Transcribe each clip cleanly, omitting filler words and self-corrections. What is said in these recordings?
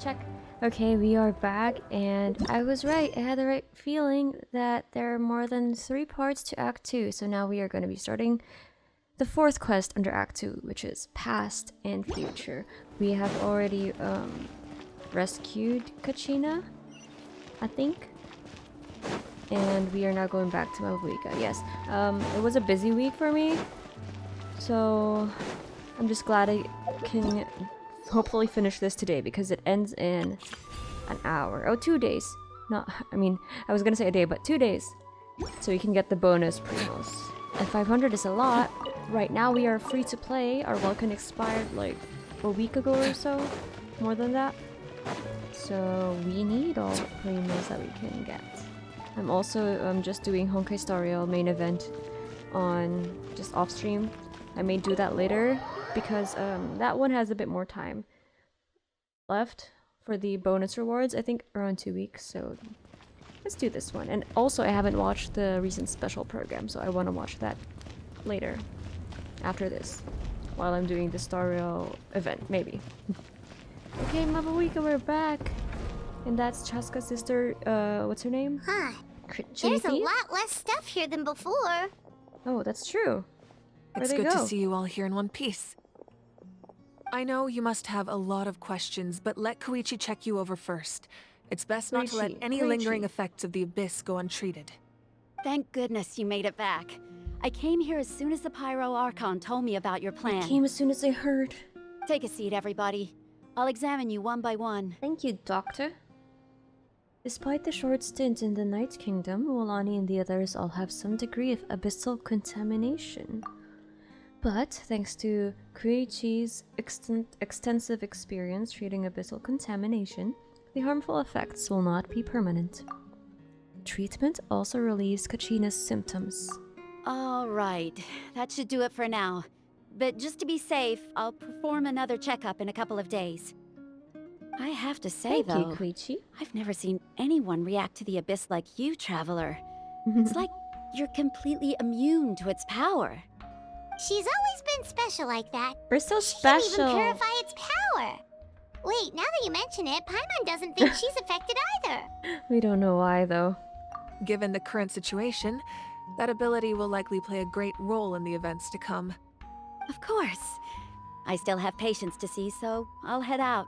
Check. Okay, we are back, and I was right. I had the right feeling that there are more than 3 parts to Act 2, so now we are going to be starting the 4th quest under Act 2, which is Past and Future. We have already rescued Kachina, I think, and we are now going back to Mavuika. Yes, it was a busy week for me, so I'm just glad I can hopefully finish this today because it ends in an hour. Oh, 2 days. Not, I mean, I was gonna say a day, but 2 days. So you can get the bonus primos. And 500 is a lot. Right now we are free to play. Our welcome expired like a week ago or so. More than that. So we need all the primos that we can get. I'm also just doing Honkai Star Rail main event on just off stream. I may do that later because that one has a bit more time left for the bonus rewards. I think around 2 weeks, so let's do this one. And also I haven't watched the recent special program, so I want to watch that later after this while I'm doing the Star Rail event, maybe. Okay, Mavuika, we're back. And that's Chaska's sister, what's her name? Huh. There's a lot less stuff here than before. Oh, that's true. It's good to see you all here in one piece. I know you must have a lot of questions, but let Koichi check you over first. It's best not to let any lingering effects of the Abyss go untreated. Thank goodness you made it back. I came here as soon as the Pyro Archon told me about your plan. I came as soon as I heard. Take a seat, everybody. I'll examine you one by one. Thank you, Doctor. Despite the short stint in the Night Kingdom, Wolani and the others all have some degree of abyssal contamination. But thanks to Koichi's extensive experience treating abyssal contamination, the harmful effects will not be permanent. Treatment also relieves Kachina's symptoms. All right, that should do it for now. But just to be safe, I'll perform another checkup in a couple of days. I have to say, Thank though, you, Koichi. I've never seen anyone react to the Abyss like you, Traveler. It's like you're completely immune to its power. She's always been special like that. We're so She can't even special. purify its power. Wait, now that you mention it, Paimon doesn't think she's affected either. We don't know why, though. Given the current situation, that ability will likely play a great role in the events to come. Of course. I still have patients to see, so I'll head out.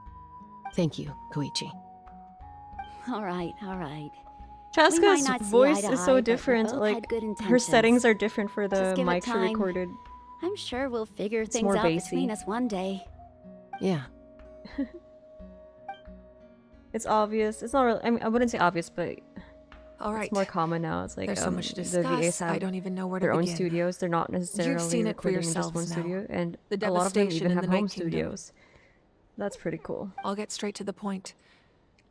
Thank you, Koichi. All right, all right. Chaska's not see voice eye to is so eye, but we different. both Like, had good her intentions. settings are different for the Just give it mic she time. recorded. I'm sure we'll figure It's things more out bassy. between us one day. Yeah. It's obvious. It's not really, I mean, I wouldn't say obvious, but All right. it's more common now. It's like There's so much to the discuss. VAs have I don't even know where to their own begin. studios. They're not necessarily You've seen it for recording in just yourselves one now. studio, and The a lot of them devastation even in have the home Night Kingdom. studios. That's pretty cool. I'll get straight to the point.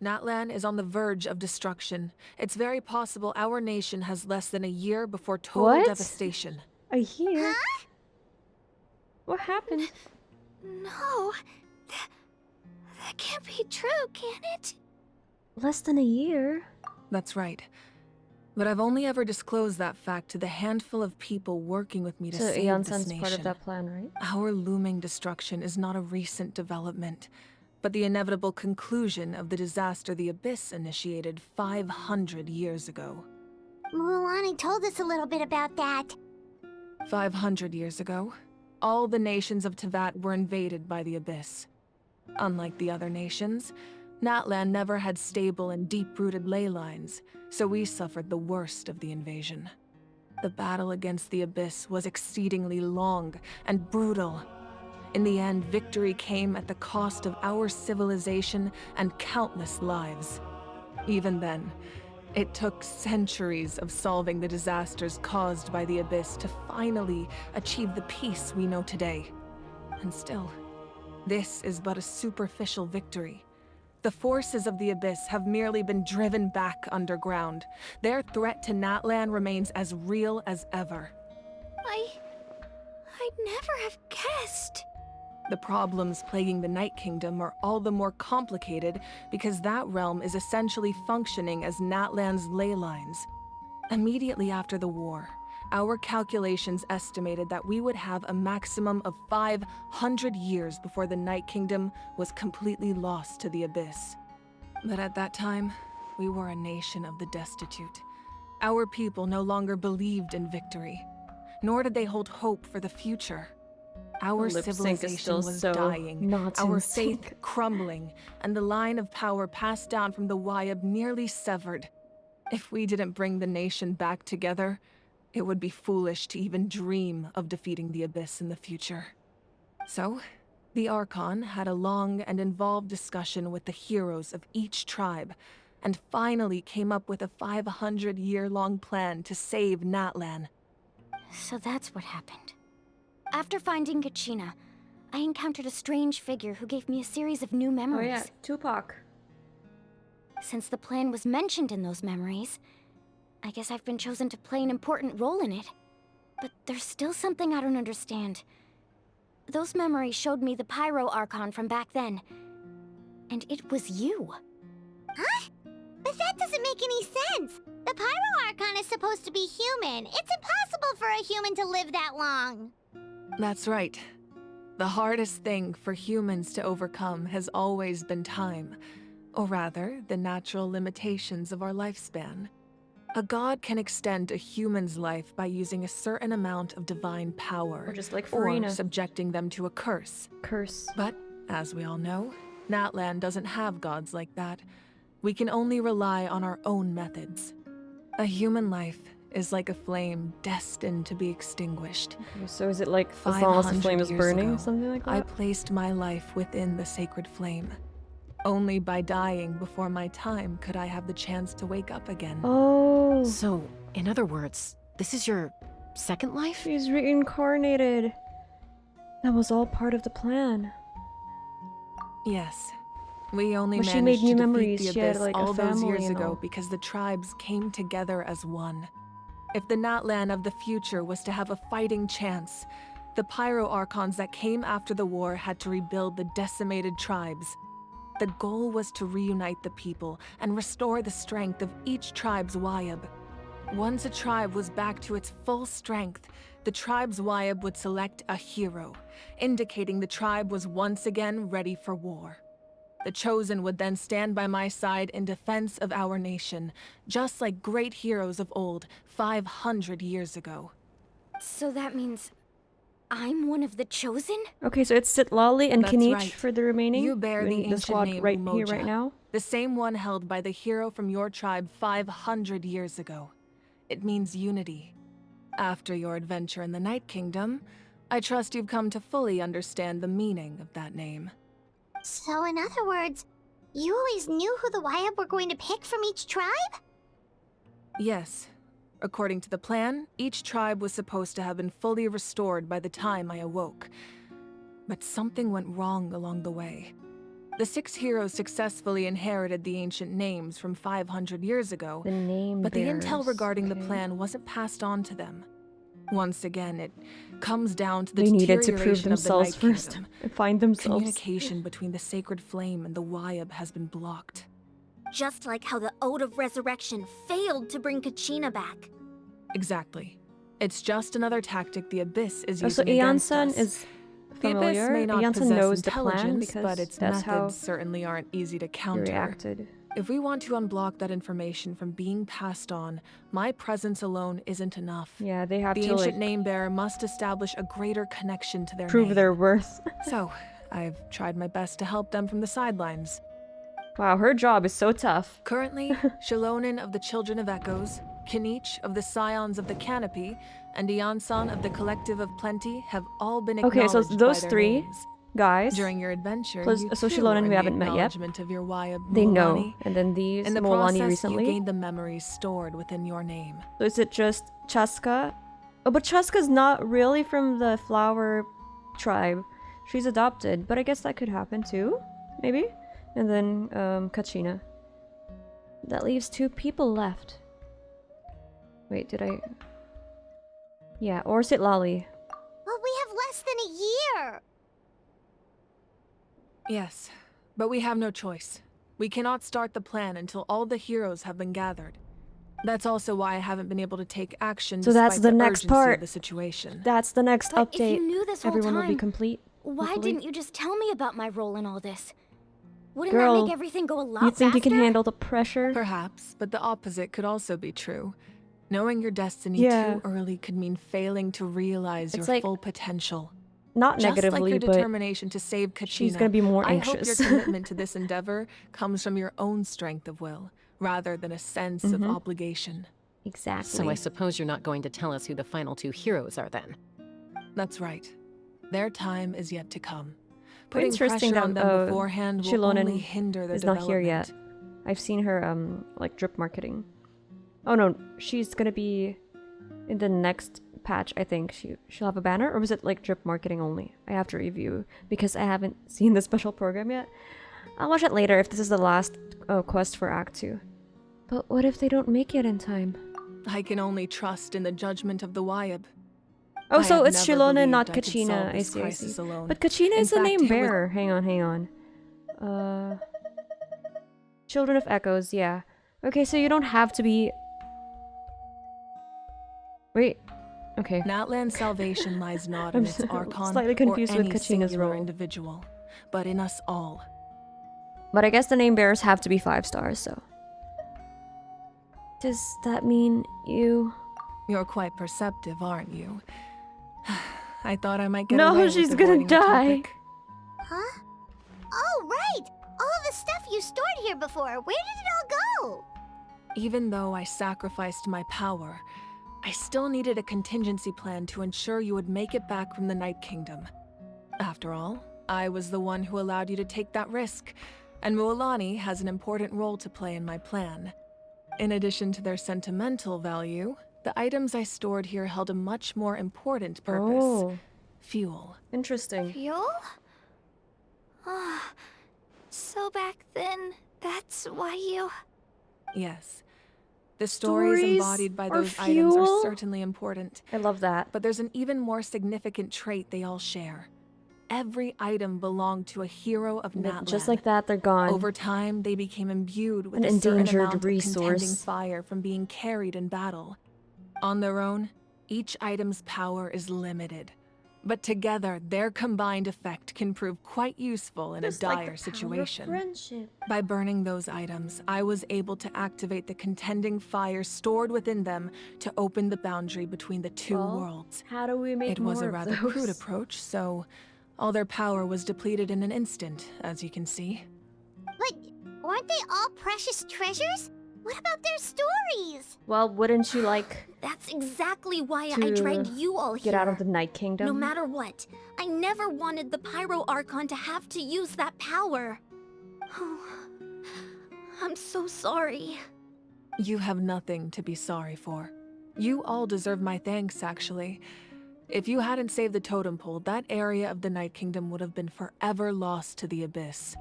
Natlan is on the verge of destruction. It's very possible our nation has less than a year before total What? devastation. I hear. What happened? No. That can't be true, can it? Less than a year? That's right. But I've only ever disclosed that fact to the handful of people working with me to So save Ian-san's this nation. part of that plan, right? Our looming destruction is not a recent development, but the inevitable conclusion of the disaster the Abyss initiated 500 years ago. Mulani told us a little bit about that. 500 years ago, all the nations of Teyvat were invaded by the Abyss. Unlike the other nations, Natlan never had stable and deep-rooted ley lines, so we suffered the worst of the invasion. The battle against the Abyss was exceedingly long and brutal. In the end, victory came at the cost of our civilization and countless lives. Even then, it took centuries of solving the disasters caused by the Abyss to finally achieve the peace we know today. And still, this is but a superficial victory. The forces of the Abyss have merely been driven back underground. Their threat to Natlan remains as real as ever. I'd never have guessed. The problems plaguing the Night Kingdom are all the more complicated because that realm is essentially functioning as Natlan's ley lines. Immediately after the war, Our calculations estimated that we would have a maximum of 500 years before the Night Kingdom was completely lost to the Abyss. But at that time, we were a nation of the destitute. Our people no longer believed in victory, nor did they hold hope for the future. Our Lip sync is civilization still was so dying, not our in faith sync. crumbling, and the line of power passed down from the Wyab nearly severed. If we didn't bring the nation back together, it would be foolish to even dream of defeating the Abyss in the future. So, the Archon had a long and involved discussion with the heroes of each tribe, and finally came up with a 500-year-long plan to save Natlan. So that's what happened. After finding Kachina, I encountered a strange figure who gave me a series of new Oh memories. yeah, Tupac. Since the plan was mentioned in those memories, I guess I've been chosen to play an important role in it. But there's still something I don't understand. Those memories showed me the Pyro Archon from back then. And it was you. Huh? But that doesn't make any sense! The Pyro Archon is supposed to be human. It's impossible for a human to live that long. That's right. The hardest thing for humans to overcome has always been time, or rather, the natural limitations of our lifespan. A god can extend a human's life by using a certain amount of divine power, Or just like or Farina. subjecting them to a curse. Curse. But, as we all know, Natlan doesn't have gods like that. We can only rely on our own methods. A human life is like a flame destined to be extinguished. Okay, so is it like as long as the 500 flame is years burning, ago, something like I that? placed my life within the sacred flame. Only by dying before my time could I have the chance to wake up again. Oh, So, in other words, this is your second life? she's reincarnated. That was all part of the plan. Yes. We only But she managed made new to defeat memories. the She had, Abyss like, a all those family years and ago all. because the tribes came together as one. If the Natlan of the future was to have a fighting chance, the Pyro Archons that came after the war had to rebuild the decimated tribes. The goal was to reunite the people and restore the strength of each tribe's Wyab. Once a tribe was back to its full strength, the tribe's Wyab would select a hero, indicating the tribe was once again ready for war. The Chosen would then stand by my side in defense of our nation, just like great heroes of old, 500 years ago. So that means I'm one of the chosen? Okay, so it's Sitlali and That's Kinich right. for the remaining. You bear the in ancient squad name right here, Umoja, right now. the same one held by the hero from your tribe 500 years ago. It means unity. After your adventure in the Night Kingdom, I trust you've come to fully understand the meaning of that name. So in other words, you always knew who the Wyab were going to pick from each tribe? Yes. According to the plan, each tribe was supposed to have been fully restored by the time I awoke. But something went wrong along the way. The 6 heroes successfully inherited the ancient names from 500 years ago, The name but the bearers, intel regarding okay. the plan wasn't passed on to them. Once again, it comes down to the They needed to prove deterioration of the themselves Night first Kingdom. and find themselves. Communication between the Sacred Flame and the Wyab has been blocked. Just like how the Ode of Resurrection failed to bring Kachina back. Exactly. It's just another tactic the Abyss is Oh, so using against Ian-san us. is The Abyss familiar. may not Ian-san possess knows the plan intelligence, because but its that's how methods certainly aren't easy to he counter. reacted. If we want to unblock that information from being passed on, my presence alone isn't enough. Yeah, they have The to ancient like name bearer must establish a greater connection to their prove name. their worth. So, I've tried my best to help them from the sidelines. Wow, her job is so tough. Currently, Shalonin of the Children of Echoes, Kinich of the Scions of the Canopy, and Iansan of the Collective of Plenty have all been Okay, acknowledged so those by their three names. guys, During your adventure, plus you so too Shalonin earned we the haven't met yet. acknowledgement of your Wyab they know. Mulani. And then these In the Molani process, recently. you gained the memories stored within your name. So is it just Chaska? Oh, but Chaska's not really from the flower tribe. She's adopted, but I guess that could happen too, maybe. And then Kachina. That leaves 2 people left. Wait, did I? Yeah, or Sitlali. Well, we have less than a year! Yes, but we have no choice. We cannot start the plan until all the heroes have been gathered. That's also why I haven't been able to take action So that's despite the the next urgency part. of the situation. That's the next But update. if you knew this whole Everyone will be time, complete. why hopefully. didn't you just tell me about my role in all this? Wouldn't Girl, that make everything go a lot You think faster? you can handle the pressure? Perhaps, but the opposite could also be true. Knowing your destiny Yeah. too early could mean failing to realize It's your like- full potential. Not Just like negatively, your but determination to save Kachina, she's gonna be more I hope your anxious. commitment to this endeavor comes from your own strength of will, rather than a sense of Mhm. obligation. exactly. So I suppose you're not going to tell us who the final 2 heroes are then. That's right. Their time is yet to come. But Putting interesting pressure on that them beforehand will Shilonen only hinder their is not development. here yet. I've seen her like drip marketing. Oh no, she's gonna be in the next patch. I think she'll have a banner, or was it like drip marketing only? I have to review because I haven't seen the special program yet. I'll watch it later if this is the last quest for Act 2. But what if they don't make it in time? I can only trust in the judgment of the Wyab. Oh, I so have it's never Shilonen, not believed I could solve Kachina. I this see, I crisis see. alone. But Kachina In is the fact, name it was- bearer. Hang on. Children of Echoes, yeah. Okay, so you don't have to be... Wait. Okay. Natlan's salvation lies not in I'm its Archon slightly confused or with any Kachina's singular role. individual, but in us all. But I guess the name bearers have to be 5 stars, so... Does that mean you... You're quite perceptive, aren't you? I thought I might get No, away with she's gonna avoiding the die. topic. Huh? Oh, right! All the stuff you stored here before, where did it all go? Even though I sacrificed my power, I still needed a contingency plan to ensure you would make it back from the Night Kingdom. After all, I was the one who allowed you to take that risk, and Mualani has an important role to play in my plan. In addition to their sentimental value, the items I stored here held a much more important purpose. Oh, Fuel. interesting. Fuel? Ah, so back then, that's why you... Yes. The stories Stories embodied by are those items are fuel? certainly important, I love that. but there's an even more significant trait they all share. Every item belonged to a hero of Natlan. Just like that, they're gone. Over time, they became imbued with An a certain endangered amount of contending resource. fire from being carried in battle. On their own, each item's power is limited. But together, their combined effect can prove quite useful in Just a like dire the power of situation. friendship. By burning those items, I was able to activate the contending fire stored within them to open the boundary between the two Well, worlds. How do we make It was more a rather of those? crude approach, so all their power was depleted in an instant, as you can see. But weren't they all precious treasures? What about their stories? Well, wouldn't you like That's exactly why I To dragged you all here. get out of the Night Kingdom? No matter what, I never wanted the Pyro Archon to have to use that power. Oh, I'm so sorry. You have nothing to be sorry for. You all deserve my thanks, actually. If you hadn't saved the totem pole, that area of the Night Kingdom would have been forever lost to the Abyss.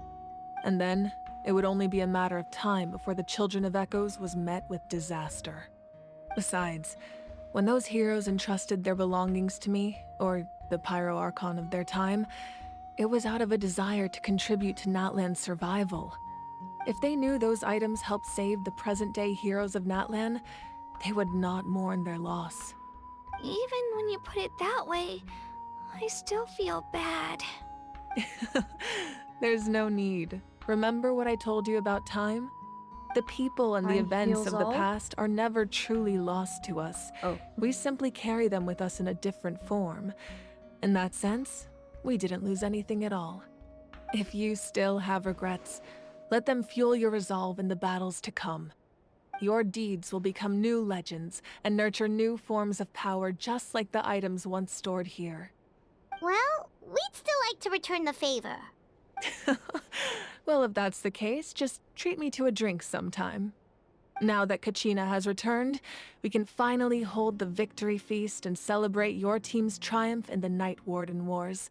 And then, it would only be a matter of time before the Children of Echoes was met with disaster. Besides, when those heroes entrusted their belongings to me, or the Pyro Archon of their time, it was out of a desire to contribute to Natlan's survival. If they knew those items helped save the present-day heroes of Natlan, they would not mourn their loss. Even when you put it that way, I still feel bad. There's no need. Remember what I told you about time? The people and the Time events heals of the all? past are never truly lost to us. Oh. We simply carry them with us in a different form. In that sense, we didn't lose anything at all. If you still have regrets, let them fuel your resolve in the battles to come. Your deeds will become new legends and nurture new forms of power just like the items once stored here. Well, we'd still like to return the favor. Well, if that's the case, just treat me to a drink sometime. Now that Kachina has returned, we can finally hold the victory feast and celebrate your team's triumph in the Night Warden Wars.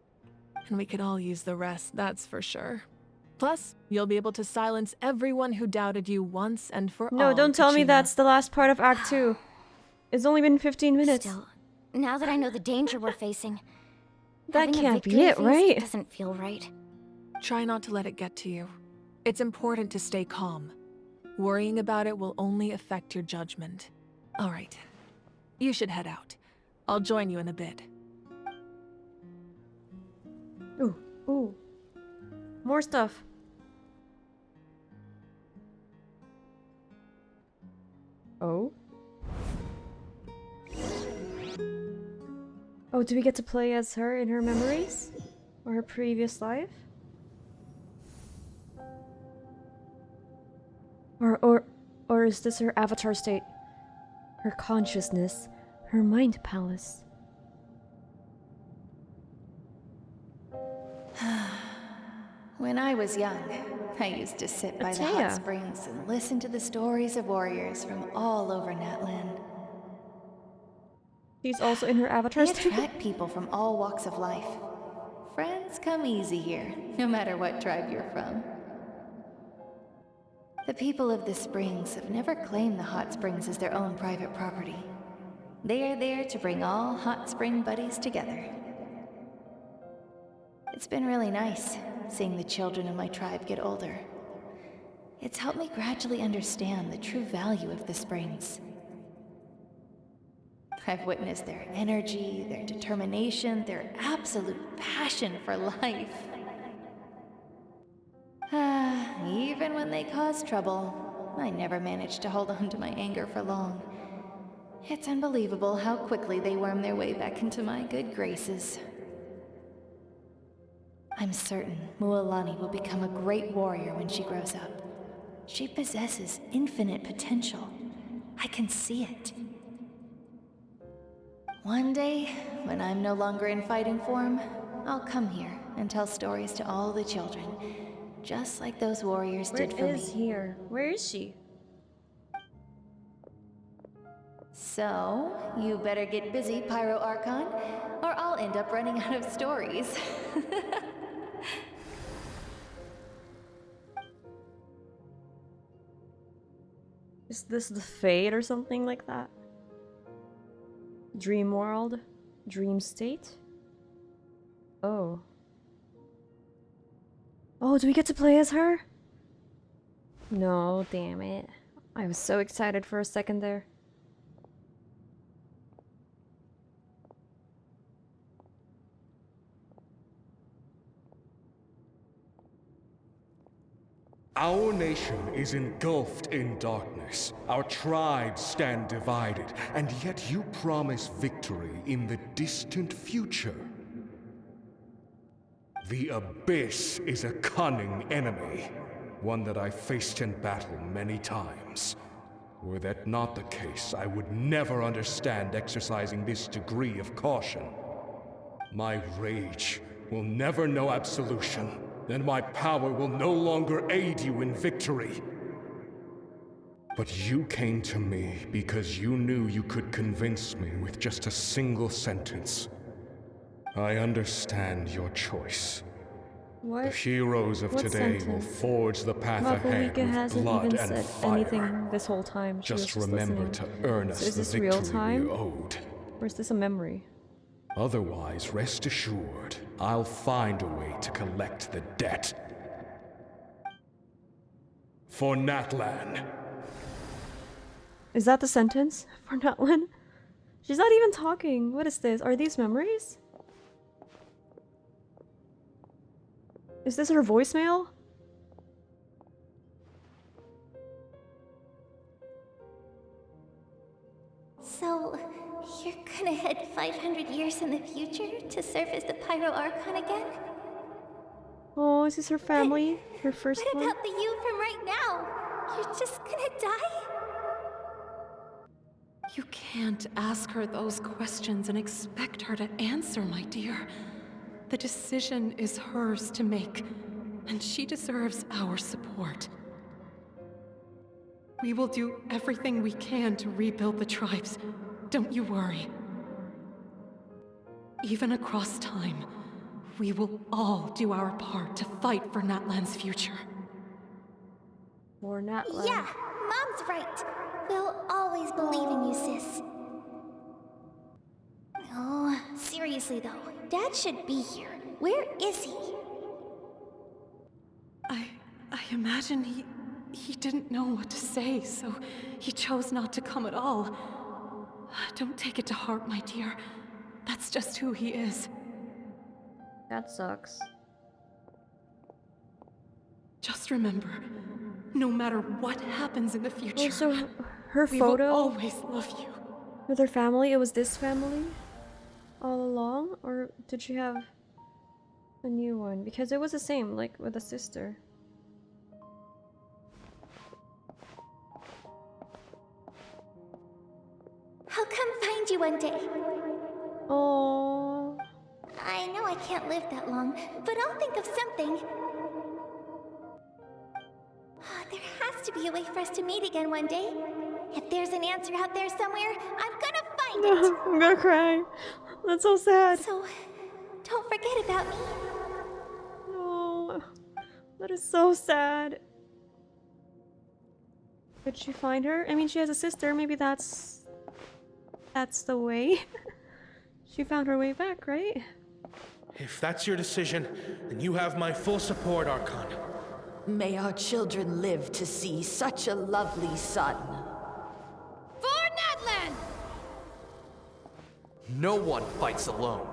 And we could all use the rest, that's for sure. Plus, you'll be able to silence everyone who doubted you once and for all. No, don't tell me Kachina. that's the last part of Act 2. It's only been 15 minutes. Still, now that I know the danger we're facing, That having a can't be victory it, feast right? doesn't feel right. Try not to let it get to you. It's important to stay calm. Worrying about it will only affect your judgment. All right. You should head out. I'll join you in a bit. Ooh, ooh. More stuff. Oh? Oh, do we get to play as her in her memories? Or her previous life? Or is this her avatar state? Her consciousness? Her mind palace? When I was young, I used to sit by the hot Atea. springs and listen to the stories of warriors from all over Natlan. She's also in her avatar They state? attract people from all walks of life. Friends come easy here, no matter what tribe you're from. The people of the springs have never claimed the hot springs as their own private property. They are there to bring all hot spring buddies together. It's been really nice, seeing the children of my tribe get older. It's helped me gradually understand the true value of the springs. I've witnessed their energy, their determination, their absolute passion for life. Even when they cause trouble, I never managed to hold on to my anger for long. It's unbelievable how quickly they worm their way back into my good graces. I'm certain Mualani will become a great warrior when she grows up. She possesses infinite potential. I can see it. One day, when I'm no longer in fighting form, I'll come here and tell stories to all the children, just like those warriors did for me. Where is here? Where is she? So, you better get busy, Pyro Archon, or I'll end up running out of stories. Is this the Fate or something like that? Dream world? Dream state? Oh. Oh, do we get to play as her? No, damn it. I was so excited for a second there. Our nation is engulfed in darkness. Our tribes stand divided, and yet you promise victory in the distant future. The Abyss is a cunning enemy, one that I faced in battle many times. Were that not the case, I would never understand exercising this degree of caution. My rage will never know absolution, and my power will no longer aid you in victory. But you came to me because you knew you could convince me with just a single sentence. I understand your choice. What? The heroes of What today will sentence? forge the path ahead Mavuika with hasn't blood even and said fire. anything this whole time. She was Just remember listening. to earn So us is the this real victory time? we owed. Or is this a memory? Otherwise, rest assured, I'll find a way to collect the debt. For Natlan. Is that the sentence for Natlan? She's not even talking. What is this? Are these memories? Is this her voicemail? So, you're gonna head 500 years in the future to serve as the Pyro Archon again? Oh, is this her family? Her first What one? about the you from right now? You're just gonna die? You can't ask her those questions and expect her to answer, my dear. The decision is hers to make, and she deserves our support. We will do everything we can to rebuild the tribes. Don't you worry. Even across time, we will all do our part to fight for Natlan's future. For Natlan. Yeah, Mom's right. We'll always believe in you, sis. Oh, seriously though, Dad should be here. Where is he? I imagine he didn't know what to say, so he chose not to come at all. Don't take it to heart, my dear. That's just who he is. That sucks. Just remember, no matter what happens in the future, Also, her we will photo always love you. with her family, it was this family all along? Or did she have a new one? Because it was the same, like with a sister. I'll come find you one day. Oh, I know I can't live that long, but I'll think of something. There has to be a way for us to meet again one day. If there's an answer out there somewhere, I'm gonna find it. I'm gonna cry. That's so sad. So, don't forget about me. Oh, that is so sad. Did she find her? I mean, she has a sister. Maybe that's the way. She found her way back, right? If that's your decision, then you have my full support, Archon. May our children live to see such a lovely son. For Natlan! No one fights alone.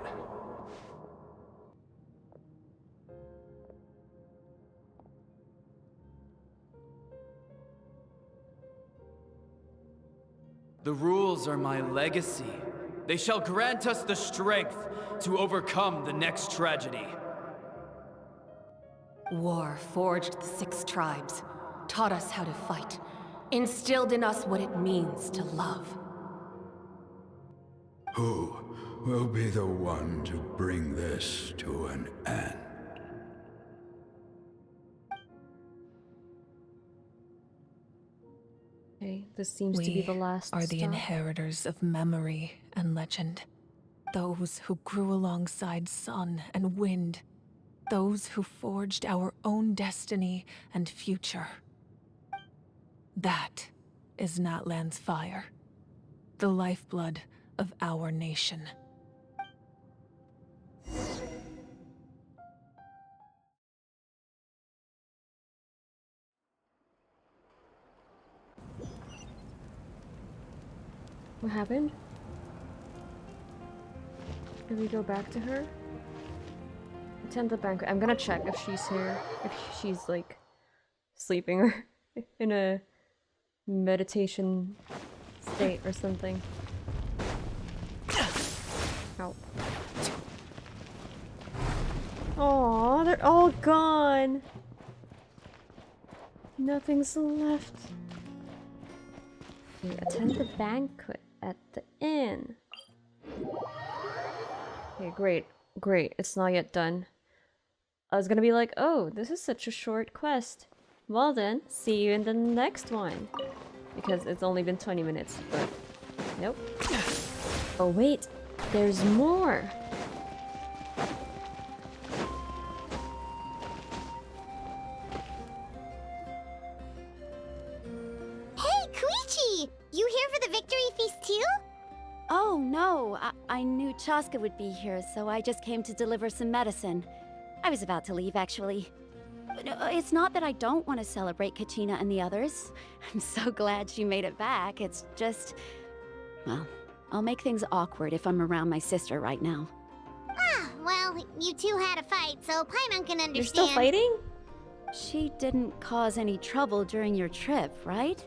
The rules are my legacy. They shall grant us the strength to overcome the next tragedy. War forged the 6 tribes, taught us how to fight, instilled in us what it means to love. Who will be the one to bring this to an end? Okay, this seems to be We the last are the stop. inheritors of memory and legend. Those who grew alongside sun and wind. Those who forged our own destiny and future. That is Natlan's fire. The lifeblood of our nation. What happened? Did we go back to her? Attend the banquet. I'm gonna check if she's here. If she's like sleeping or in a meditation state or something. Ow. Aw, they're all gone. Nothing's left. Okay, attend the banquet at the inn. Okay, great. Great. It's not yet done. I was gonna be like, oh, this is such a short quest. Well then, see you in the next one. Because it's only been 20 minutes, but nope. Oh wait, there's more. Hey, Koichi! You here for the victory feast too? Oh, no. I knew Chaska would be here, so I just came to deliver some medicine. I was about to leave, actually. No, it's not that I don't want to celebrate Kachina and the others. I'm so glad she made it back. It's just... well, I'll make things awkward if I'm around my sister right now. Ah, well, you two had a fight, so Paimon can understand. You're still fighting? She didn't cause any trouble during your trip, right?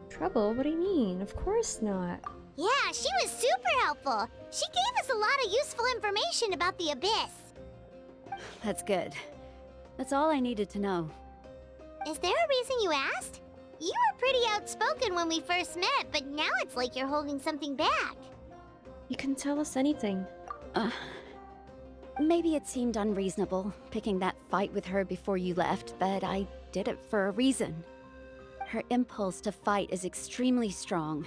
Trouble? What do you mean? Of course not. Yeah, she was super helpful. She gave us a lot of useful information about the Abyss. That's good. That's all I needed to know. Is there a reason you asked? You were pretty outspoken when we first met, but now it's like you're holding something back. You can tell us anything. Maybe it seemed unreasonable, picking that fight with her before you left, but I did it for a reason. Her impulse to fight is extremely strong.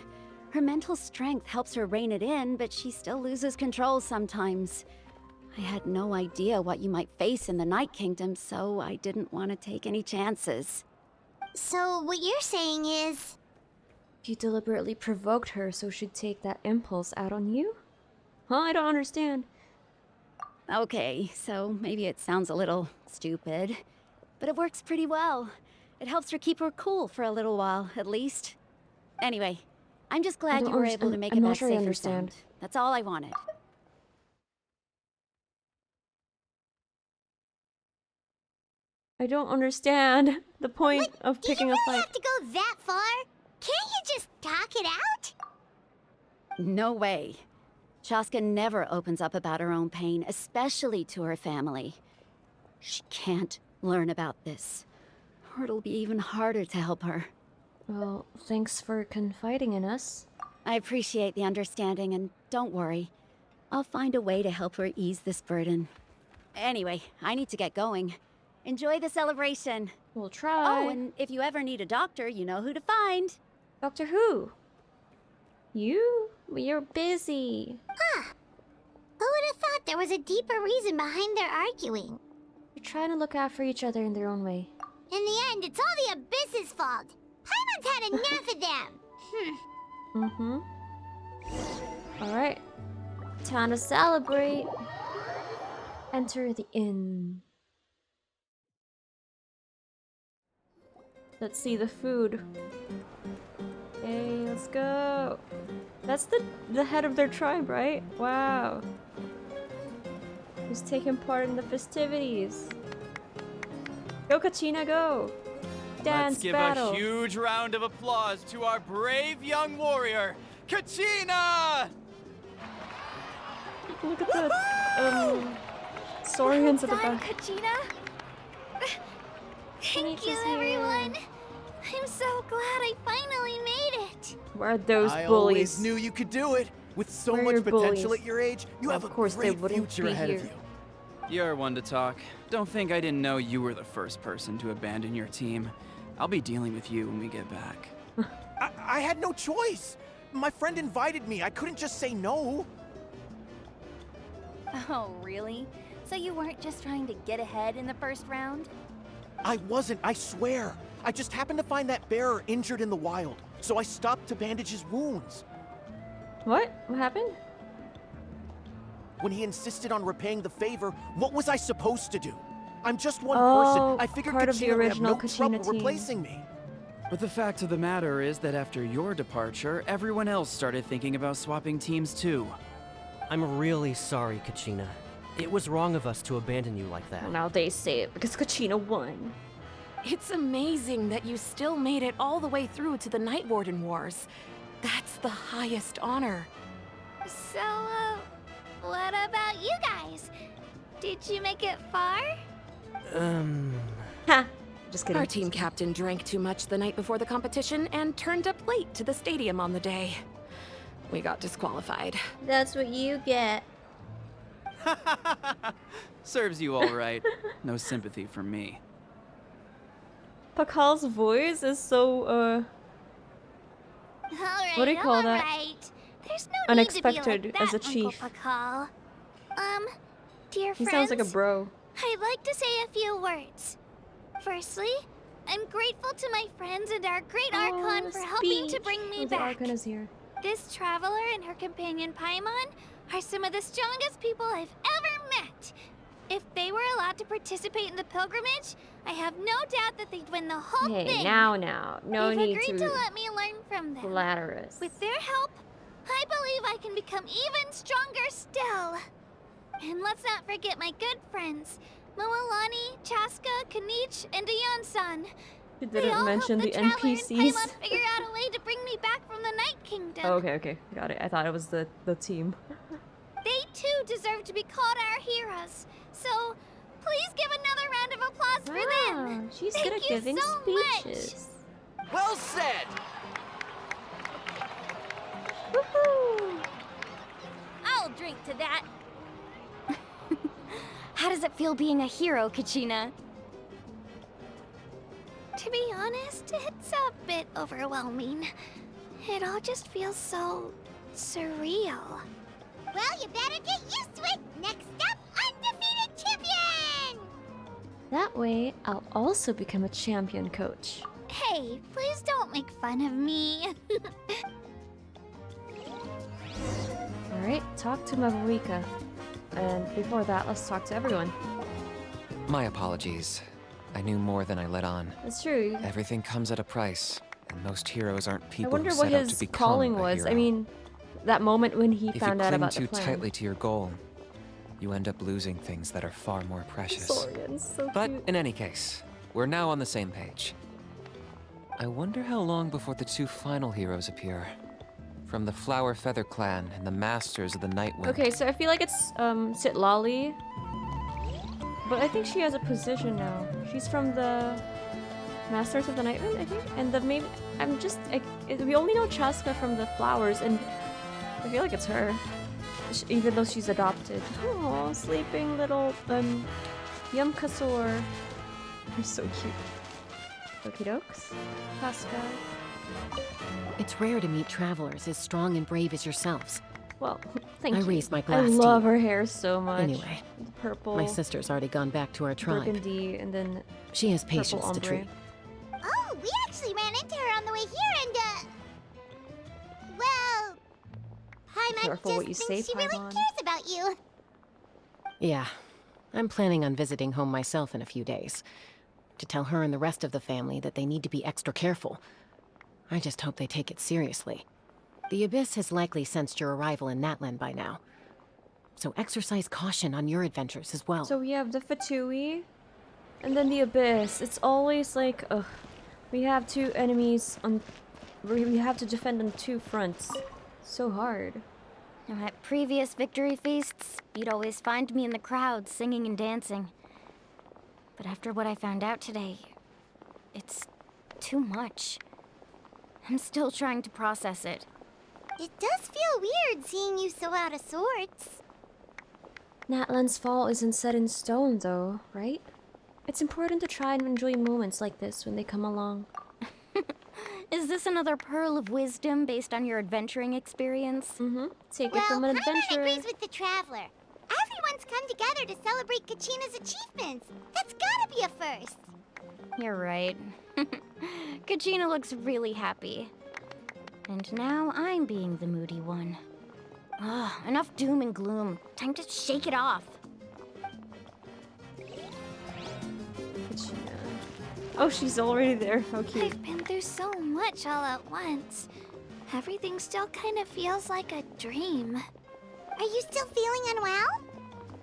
Her mental strength helps her rein it in, but she still loses control sometimes. I had no idea what you might face in the Night Kingdom, so I didn't want to take any chances. So what you're saying is... You deliberately provoked her so she'd take that impulse out on you? Huh? I don't understand. Okay, so maybe it sounds a little stupid, but it works pretty well. It helps her keep her cool for a little while, at least. Anyway, I'm just glad you were able to make it back safe and sound. That's all I wanted. I don't understand the point of picking a fight. You have to go that far? Can't you just talk it out? No way. Chaska never opens up about her own pain, especially to her family. She can't learn about this, or it'll be even harder to help her. Well, thanks for confiding in us. I appreciate the understanding, and don't worry. I'll find a way to help her ease this burden. Anyway, I need to get going. Enjoy the celebration. We'll try. Oh, and if you ever need a doctor, you know who to find. Doctor who? You? You're busy. Huh. Who would have thought there was a deeper reason behind their arguing? They're trying to look out for each other in their own way. In the end, it's all the Abyss's fault. Paimon's had enough of them. Mm-hmm. Alright. Time to celebrate. Enter the inn. Let's see the food. Okay, let's go. That's the head of their tribe, right? Wow. Who's taking part in the festivities? Go, Kachina, go! Dance Let's give battle. a huge round of applause to our brave young warrior, Kachina! Look at the saurians at the Done, back. Kachina? Thank you, everyone. I'm so glad I finally made it. Where are those I bullies? always knew you could do it. With so Where are much your potential bullies? at your age, you have a great future ahead of you. You're one to talk. Don't think I didn't know you were the first person to abandon your team. I'll be dealing with you when we get back. I had no choice. My friend invited me. I couldn't just say no. Oh, really? So you weren't just trying to get ahead in the first round? I wasn't, I swear. I just happened to find that bearer injured in the wild, so I stopped to bandage his wounds. What? What happened? When he insisted on repaying the favor, what was I supposed to do? I'm just one Oh, person. I figured part of the Kachina would have original no Kachina trouble team. replacing me. But the fact of the matter is that after your departure, everyone else started thinking about swapping teams too. I'm really sorry, Kachina. It was wrong of us to abandon you like that. Well, now they say it because Kachina won. It's amazing that you still made it all the way through to the Night Warden Wars. That's the highest honor. So, what about you guys? Did you make it far? Ha! Just kidding. Our team captain drank too much the night before the competition and turned up late to the stadium on the day. We got disqualified. That's what you get. Serves you all right. No sympathy from me. Pakal's voice is so, Alright, what do you call that? alright. There's no Unexpected need to be like as that, a chief. Uncle Pakal. Dear He friends, sounds like a bro. I'd like to say a few words. Firstly, I'm grateful to my friends and our great Archon for helping to bring me The back. Archon is here. This traveler and her companion Paimon are some of the strongest people I've ever met. If they were allowed to participate in the pilgrimage, I have no doubt that they'd win the whole Hey, thing. no They've need agreed to to let me learn from them. flatter us. With their help, I believe I can become even stronger still. And let's not forget my good friends, Moalani, Chaska, Kanich, and Ayan-san. You They didn't all mention helped the traveler and NPCs. Paimon figure out a way to bring me back from the Night Kingdom. Oh, okay, got it. I thought it was the team. They too deserve to be called our heroes. So, please give another round of applause for them. She's Thank good at you giving so speeches. Well said! Woohoo! I'll drink to that. How does it feel being a hero, Kachina? To be honest, it's a bit overwhelming. It all just feels so surreal. Well, you better get used to it. Next up, undefeated champion! That way, I'll also become a champion coach. Hey, please don't make fun of me. Alright, talk to Mavuika. And before that, let's talk to everyone. My apologies. I knew more than I let on. That's true. Everything comes at a price, and most heroes aren't I people wonder who what set out to his become calling a was. hero. I mean, that moment when he If found you out cling about too the plan. tightly to your goal, you end up losing things that are far more precious. Saurian's so But cute. in any case, we're now on the same page. I wonder how long before the two final heroes appear. From the Flower Feather Clan and the Masters of the Night Wind. Okay, so I feel like it's Citlali. But I think she has a position now. She's from the Masters of the Night Wind, I think. And the maybe we only know Chaska from the flowers, and I feel like it's her. Even though she's adopted. Oh, sleeping little Yumkasor. They're so cute. Okie dokes. Chaska. It's rare to meet travelers as strong and brave as yourselves. Well, thank you. I raised my glass I to love you. her hair so much. Anyway, The purple. my sister's already gone back to our tribe. Burgundy, and then She has purple patience to ombre. treat. Oh, we actually ran into her on the way here and, well, Paimon Careful just what you thinks say, she really Paimon. cares about you. Yeah, I'm planning on visiting home myself in a few days. To tell her and the rest of the family that they need to be extra careful. I just hope they take it seriously. The Abyss has likely sensed your arrival in Natlan by now. So exercise caution on your adventures as well. So we have the Fatui, and then the Abyss. It's always like, ugh. We have two enemies on... We have to defend on two fronts. So hard. Now, at previous victory feasts, you'd always find me in the crowd singing and dancing. But after what I found out today, it's too much. I'm still trying to process it. It does feel weird seeing you so out of sorts. Natlan's fall isn't set in stone, though, right? It's important to try and enjoy moments like this when they come along. Is this another pearl of wisdom based on your adventuring experience? Mm-hmm. Take Well, it from an Paimon adventurer. agrees with the Traveler. Everyone's come together to celebrate Kachina's achievements. That's gotta be a first. You're right. Kachina looks really happy. And now I'm being the moody one. Ugh, enough doom and gloom. Time to shake it off. Kachina. Oh, she's already there. Okay. I've been through so much all at once. Everything still kind of feels like a dream. Are you still feeling unwell?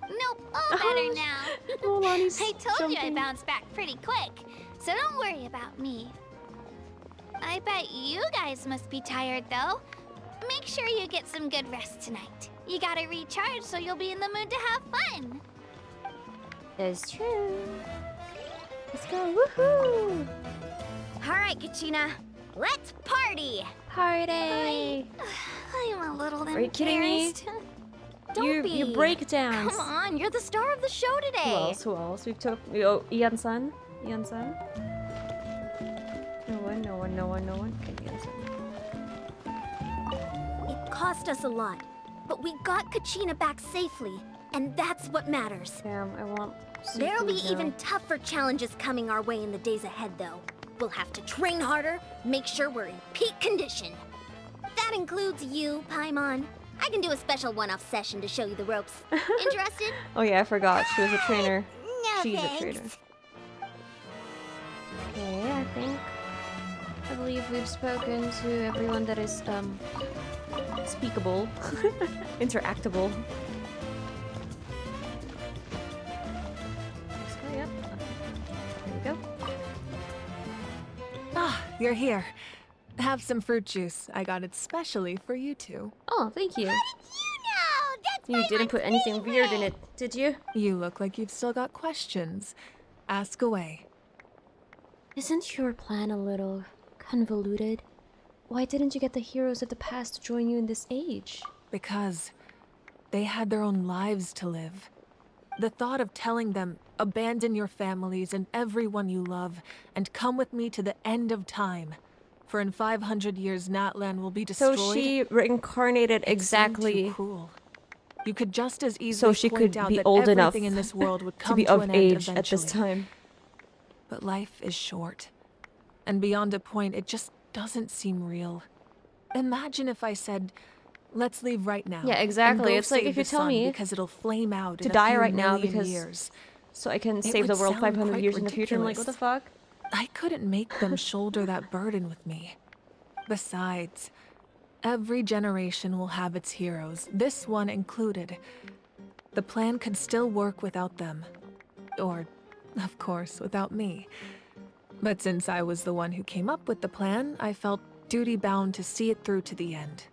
Nope, all better now. Oh, Lonnie's I told you I jumping. bounced back pretty quick, so don't worry about me. I bet you guys must be tired, though. Make sure you get some good rest tonight. You gotta recharge so you'll be in the mood to have fun. That's true. Let's go. Woohoo! All right, Kachina, let's party. Party! I'm a little Are you kidding me? embarrassed. Don't be. You break dance. Come on, you're the star of the show today. Who else? Who else? We've took Ian-san. Ian-san. No one. Okay, Ian-san. It cost us a lot, but we got Kachina back safely, and that's what matters. Damn, I want There'll be seafood now. even tougher challenges coming our way in the days ahead, though. We'll have to train harder, make sure we're in peak condition. That includes you, Paimon. I can do a special one-off session to show you the ropes. Interested? Oh yeah, I forgot. She was a trainer. No She's thanks. a trainer. Okay, I believe we've spoken to everyone that is speakable, interactable. So, yep. There you go. Ah, you're here. Have some fruit juice. I got it specially for you two. Oh, thank you. How did you know? That's You didn't put anything weird in it, did you? You look like you've still got questions. Ask away. Isn't your plan a little convoluted? Why didn't you get the heroes of the past to join you in this age? Because they had their own lives to live. The thought of telling them, abandon your families and everyone you love, and come with me to the end of time. For in 500 years, Natlan will be destroyed. So she reincarnated exactly. Too cruel. You could just as easily So she point could out be that old enough everything in this world would come to be to of an age end at this eventually. time. But life is short. And beyond a point, it just doesn't seem real. Imagine if I said, let's leave right now. Yeah, and exactly. go It's like save if you the tell sun me because it'll flame out to in a die few right now million because years. so I can It save the would world sound 500 quite years in the future. I'm like, what the ridiculous. fuck? I couldn't make them shoulder that burden with me. Besides, every generation will have its heroes, this one included. The plan could still work without them. Or, of course, without me. But since I was the one who came up with the plan, I felt duty-bound to see it through to the end.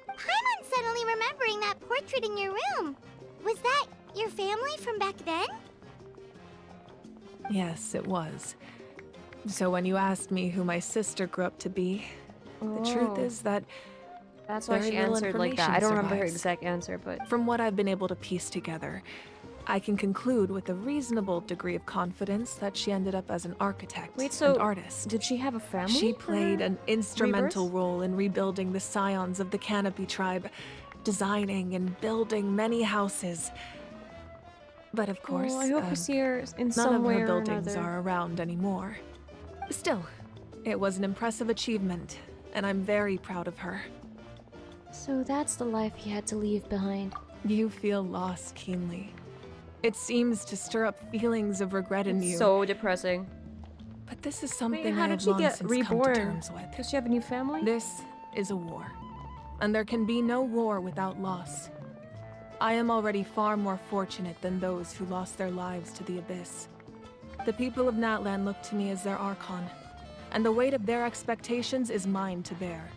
I'm suddenly remembering that portrait in your room. Was that your family from back then? Yes, it was. So when you asked me who my sister grew up to be, the truth Oh. is that That's why very she little answered like that. I information don't remember her survives. exact answer, but From what I've been able to piece together, I can conclude with a reasonable degree of confidence that she ended up as an architect wait, so and artist. did she have a family? She played an instrumental rebirth? role in rebuilding the scions of the Canopy tribe, designing and building many houses. But of course, I hope we see her in none some of way her or buildings another. are around anymore. Still, it was an impressive achievement, and I'm very proud of her. So that's the life he had to leave behind. You feel lost keenly. It seems to stir up feelings of regret in you. So depressing. But this is something how I did have she long get since come to reborn? terms with. Does she have a new family? This is a war, and there can be no war without loss. I am already far more fortunate than those who lost their lives to the Abyss. The people of Natlan look to me as their Archon, and the weight of their expectations is mine to bear.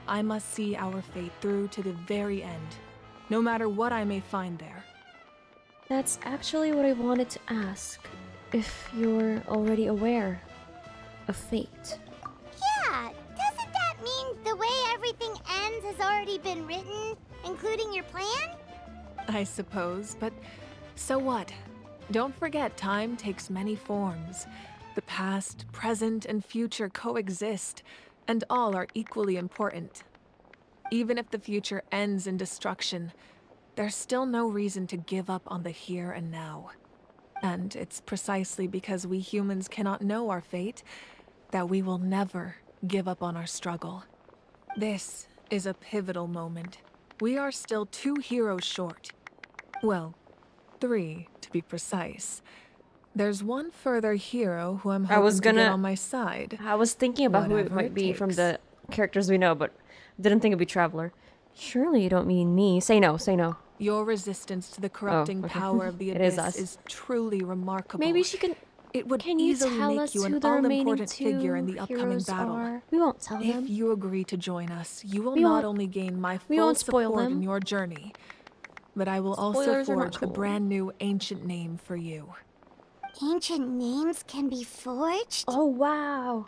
I must see our fate through to the very end, no matter what I may find there. That's actually what I wanted to ask. If you're already aware of fate. Yeah, doesn't that mean the way everything ends has already been written, including your plan? I suppose, but so what? Don't forget, time takes many forms. The past, present, and future coexist, and all are equally important. Even if the future ends in destruction, there's still no reason to give up on the here and now. And it's precisely because we humans cannot know our fate that we will never give up on our struggle. This is a pivotal moment. We are still 2 heroes short. Well, 3 to be precise. There's one further hero who I'm hoping to get on my side. I was thinking about who it Whatever might it be from takes. the characters we know, but didn't think it'd be Traveler. Surely you don't mean me. Say no, say no. Your resistance to the corrupting okay. power of the It is Abyss us. is truly remarkable. Maybe she can. It would Can you easily tell make us you who an the remaining all-important 2 figure in the upcoming heroes battle. are? We won't tell them. If you agree to join us, you will We not won't- only gain my we full won't spoil support them. in your journey, but I will also Spoilers are not forge the cool. brand new ancient name for you. Ancient names can be forged? Oh wow.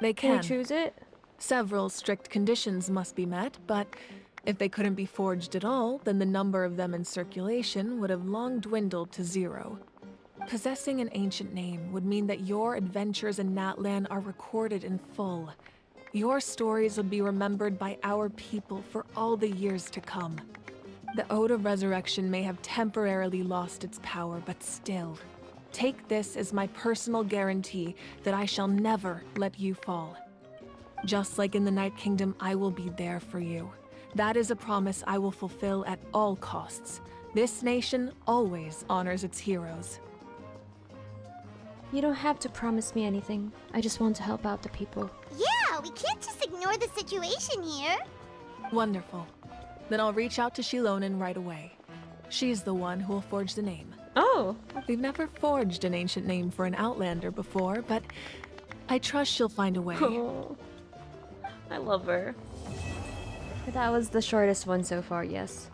They Can can. we choose it? Several strict conditions must be met, but if they couldn't be forged at all, then the number of them in circulation would have long dwindled to 0. Possessing an ancient name would mean that your adventures in Natlan are recorded in full. Your stories would be remembered by our people for all the years to come. The Ode of Resurrection may have temporarily lost its power, but still, take this as my personal guarantee that I shall never let you fall. Just like in the Night Kingdom, I will be there for you. That is a promise I will fulfill at all costs. This nation always honors its heroes. You don't have to promise me anything. I just want to help out the people. Yeah, we can't just ignore the situation here. Wonderful. Then I'll reach out to Shilonen right away. She's the one who will forge the name. Oh. We've never forged an ancient name for an Outlander before, but I trust she'll find a way. Oh, I love her. That was the shortest one so far, yes.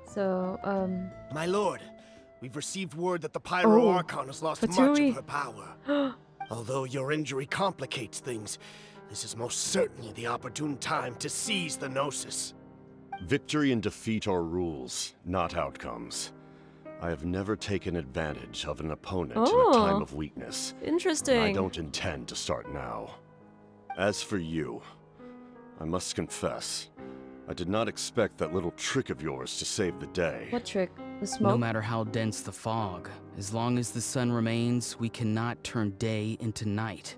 So, My lord, we've received word that the Pyro Oh, Archon has lost much Fatui. of her power. Although your injury complicates things, this is most certainly the opportune time to seize the Gnosis. Victory and defeat are rules, not outcomes. I have never taken advantage of an opponent in a time Oh, of weakness. interesting. And I don't intend to start now. As for you, I must confess, I did not expect that little trick of yours to save the day. What trick? The No smoke? matter how dense the fog, as long as the sun remains, we cannot turn day into night.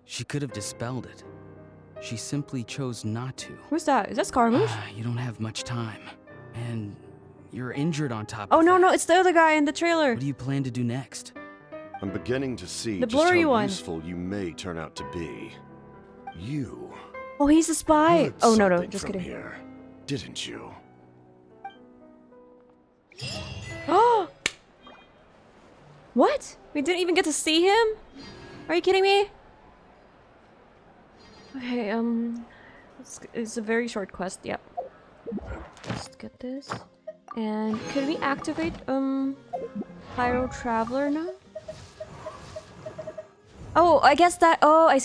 She could have dispelled it. She simply chose not to. Who's that? Is that Scaramouche? You don't have much time. And you're injured on top Oh of no, that. no, it's the other guy in the trailer. What do you plan to do next? I'm beginning to see The just how blurry one. useful you may turn out to be. You Oh, he's a spy. heard Oh no, no, something just from kidding. here, didn't you? Oh! What? We didn't even get to see him? Are you kidding me? Okay, it's a very short quest, yep. Let's get this. And could we activate, Pyro Traveler now? Oh, I guess that, oh, I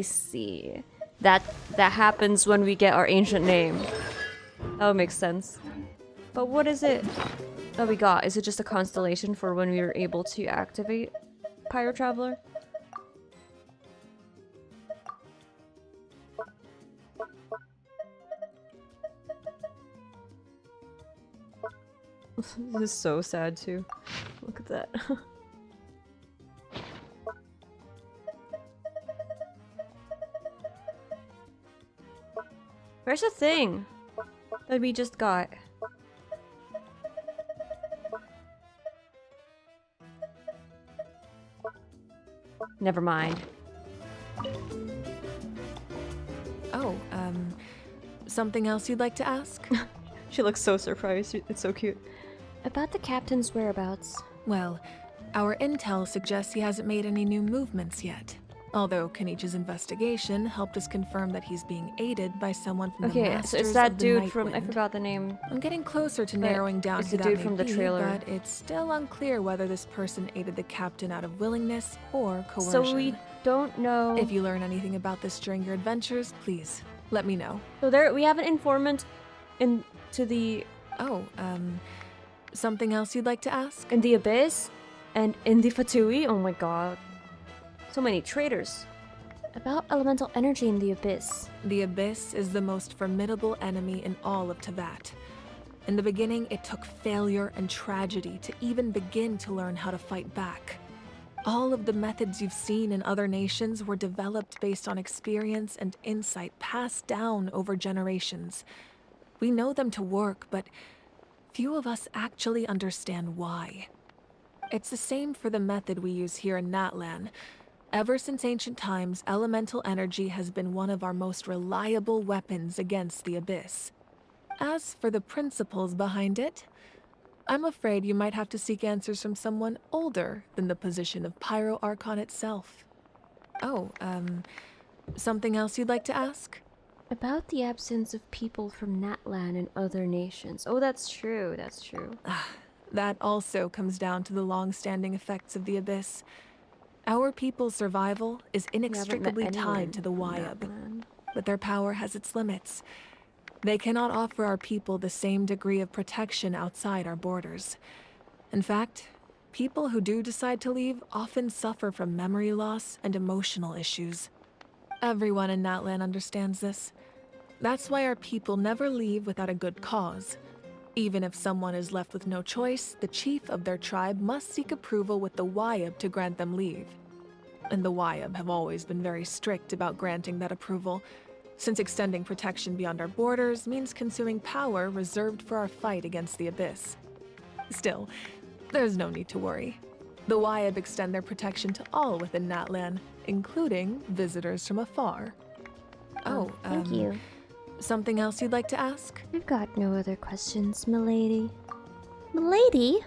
see. That happens when we get our ancient name. That would make sense. But what is it that we got? Is it just a constellation for when we were able to activate Pyro Traveler? This is so sad too. Look at that. Where's the thing that we just got? Never mind. Oh, something else you'd like to ask? She looks so surprised. It's so cute. About the captain's whereabouts. Well, our intel suggests he hasn't made any new movements yet. Although Kenichi's investigation helped us confirm that he's being aided by someone from the Okay, so Masters it's that of the dude from, I Nightwind. forgot the name. I'm getting closer to But narrowing down it's who the that dude may from the be, trailer. but it's still unclear whether this person aided the captain out of willingness or coercion. So we don't know. If you learn anything about this during your adventures, please let me know. So there, we have an informant into the... Oh, something else you'd like to ask? In the Abyss and in the Fatui. Oh my god. So many traitors. About elemental energy in the Abyss. The Abyss is the most formidable enemy in all of Teyvat. In the beginning, it took failure and tragedy to even begin to learn how to fight back. All of the methods you've seen in other nations were developed based on experience and insight passed down over generations. We know them to work, but few of us actually understand why. It's the same for the method we use here in Natlan. Ever since ancient times, elemental energy has been one of our most reliable weapons against the Abyss. As for the principles behind it, I'm afraid you might have to seek answers from someone older than the position of Pyro Archon itself. Oh, something else you'd like to ask? About the absence of people from Natlan and other nations. Oh, that's true, that's true. That also comes down to the long-standing effects of the Abyss. Our people's survival is inextricably tied to the Wyab, but their power has its limits. They cannot offer our people the same degree of protection outside our borders. In fact, people who do decide to leave often suffer from memory loss and emotional issues. Everyone in Natlan understands this. That's why our people never leave without a good cause. Even if someone is left with no choice, the chief of their tribe must seek approval with the Wyab to grant them leave. And the Wyab have always been very strict about granting that approval, since extending protection beyond our borders means consuming power reserved for our fight against the Abyss. Still, there's no need to worry. The Wyab extend their protection to all within Natlan, including visitors from afar. Oh, thank you. Something else you'd like to ask? I've got no other questions, milady. Milady?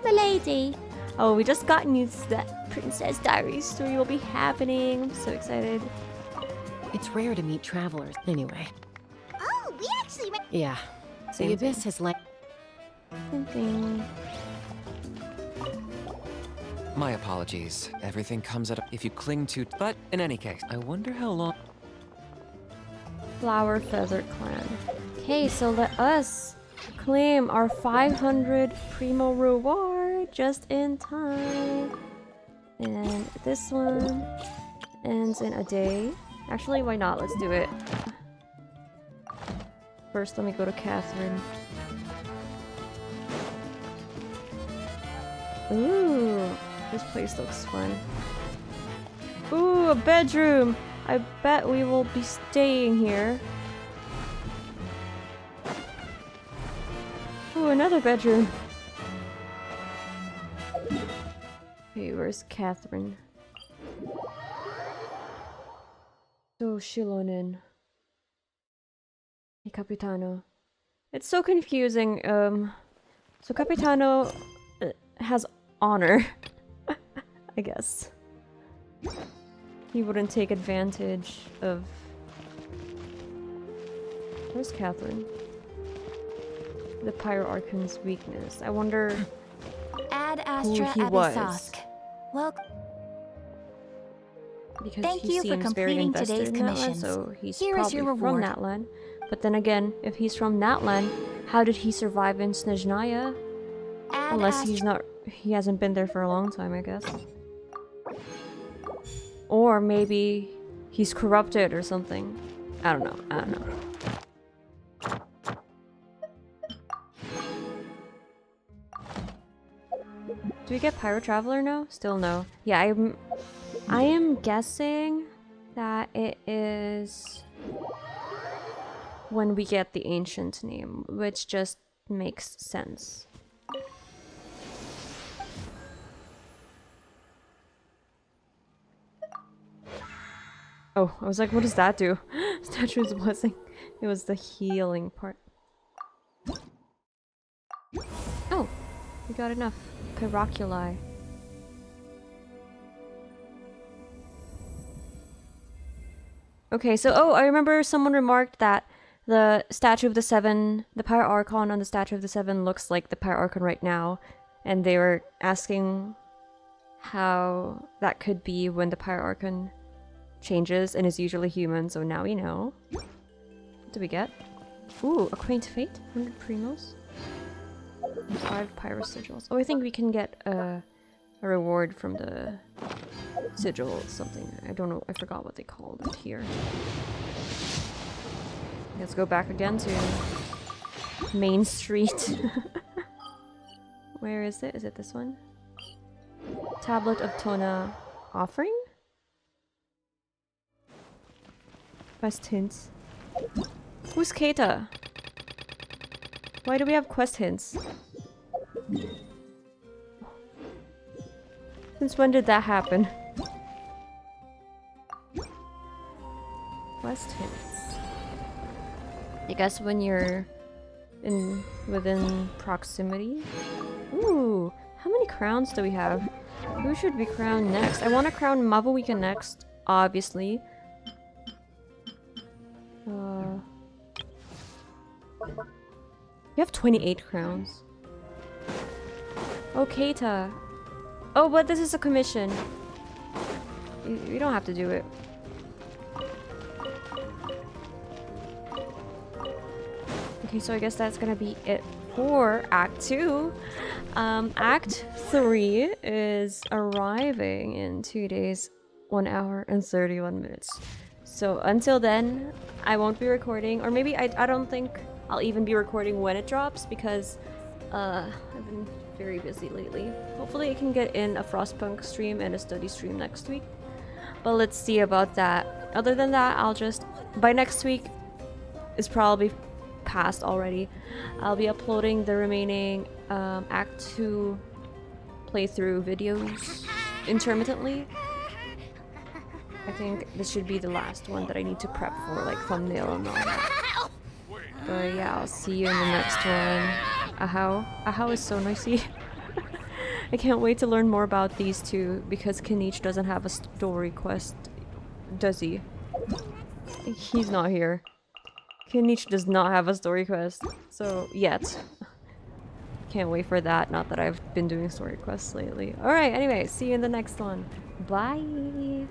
Milady. Oh, we just got news that Princess Diaries story will be happening. I'm so excited. It's rare to meet travelers, anyway. Oh, we actually went. Yeah. Same The Abyss has Something. My apologies. Everything comes at a... if you cling to... But in any case, I wonder how long... Flower Feather Clan. Okay, so let us claim our 500 Primo reward just in time. And this one ends in a day. Actually, why not? Let's do it. First, let me go to Catherine. Ooh, this place looks fun. Ooh, a bedroom! I bet we will be staying here. Ooh, Ooh, another bedroom. Hey, where's Catherine? So Shilonen. Hey, Capitano. It's so confusing. So Capitano has honor, I guess. He wouldn't take advantage of... Where's Catherine? The Pyro Archon's weakness. I wonder Ad who Astra he was. Abyssosque. Welcome. Because Thank he you for seems very completing invested today's in Natlan, commissions. so he's Here is probably your from reward. Natlan. But then again, if he's from Natlan, how did he survive in Snezhnaya? Unless he hasn't been there for a long time, I guess. Or maybe he's corrupted or something. I don't know. Do we get Pyro Traveler now? Still no. Yeah, I am guessing that it is when we get the ancient name, which just makes sense. Oh, I was like, what does that do? Statue's Blessing. It was the healing part. Oh, we got enough. Pyroculi. Okay, so, oh, I remember someone remarked that the Statue of the Seven, the Pyro Archon on the Statue of the Seven looks like the Pyro Archon right now. And they were asking how that could be when the Pyro Archon changes and is usually human, so now we know. What do we get? Ooh, a quaint fate, 100 primos. 5 pyro sigils. Oh, I think we can get a reward from the sigil or something. I don't know, I forgot what they called it here. Let's go back again to Main Street. Where is it? Is it this one? Tablet of Tona offering? Quest hints. Who's Keita? Why do we have quest hints? Since when did that happen? Quest hints. I guess when you're within proximity. Ooh, how many crowns do we have? Who should we crown next? I want to crown Mavuika next, obviously. You have 28 crowns. Oh, Keita. Oh, but this is a commission. You don't have to do it. Okay, so I guess that's gonna be it for Act 2. Act 3 is arriving in 2 days, 1 hour and 31 minutes. So until then, I won't be recording, or maybe I don't think I'll even be recording when it drops because I've been very busy lately. Hopefully I can get in a Frostpunk stream and a study stream next week. But let's see about that. Other than that, I'll just... By next week, it's probably past already. I'll be uploading the remaining Act 2 playthrough videos intermittently. I think this should be the last one that I need to prep for, like thumbnail and all that. But yeah, I'll see you in the next one. Ahau. Ahau is so noisy. I can't wait to learn more about these two because Kinich doesn't have a story quest, does he? He's not here. Kinich does not have a story quest, so yet. Can't wait for that, not that I've been doing story quests lately. Alright, anyway, see you in the next one. Bye!